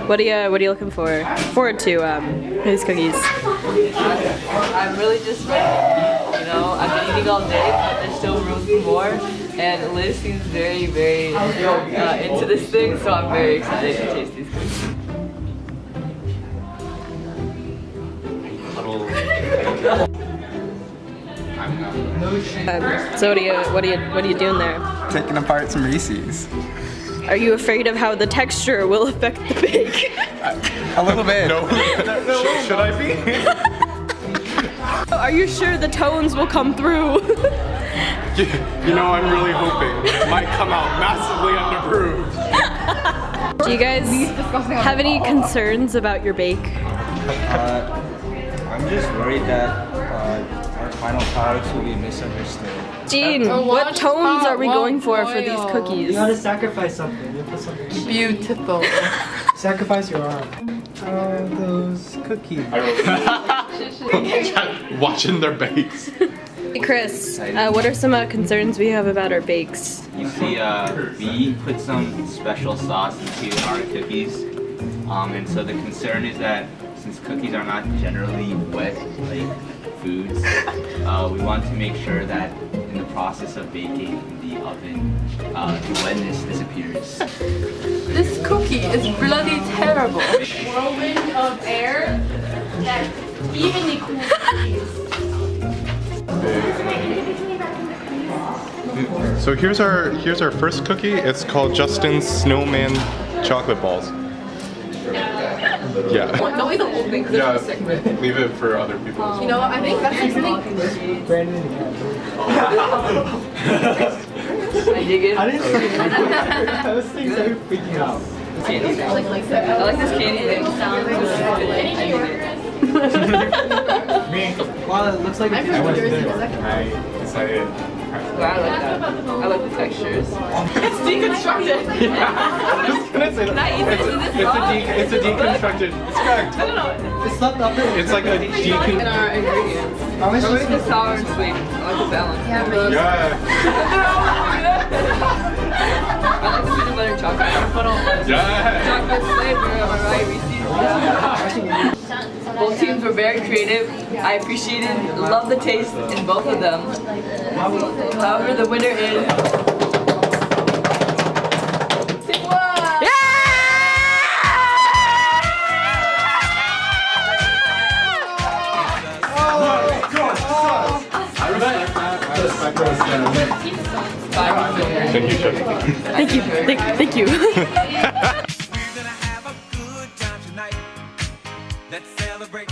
What are you looking forward to these cookies? I'm really just ready. You know, I've been eating all day, but there's still room for more. And Liz seems very, very into this thing, so I'm very excited to taste these cookies. So what are you doing there? Taking apart some Reese's. Are you afraid of how the texture will affect the bake? A little bit. No. Should I be? Are you sure the tones will come through? You know, I'm really hoping it might come out massively underproved. Do you guys have any concerns about your bake? I'm just worried that our final products will be misunderstood. Jean, what tones are we going for these cookies? You gotta sacrifice something. You put something. Beautiful. Sacrifice your arm. Oh, those cookies. Watching their bakes. Hey Chris, what are some concerns we have about our bakes? You see, we put some special sauce into our cookies, and so the concern is that since cookies are not generally wet like foods, we want to make sure that in the process of baking in the oven, the wetness disappears. This cookie is bloody terrible. Whirlwind of air that evenly cools cookies. So here's our first cookie. It's called Justin's Snowman Chocolate Balls. Yeah. Don't eat the whole thing because Yeah. it's sick. Leave it for other people. You know, I think that's something. Brandon. I dig it. I didn't see it. Those things are freaking out. Candy thing. I like this candy thing. Wow, it looks like I'm from New Jersey. I decided. I like that. I like the textures. It's deconstructed. I was gonna say Can I eat that. It's a deconstructed. It's correct. No. it's not the upper. It's like a In decon. our ingredients. How much I like the is sour and sweet. I like the balance. Yeah. I like the peanut butter and chocolate. I put on Yeah. chocolate flavor. Am I right, Reese's? Both teams were very creative. I appreciated, love the taste in both of them. However, the winner is. Thank you, Chef. Thank you. We're gonna have a good time tonight. Let's celebrate.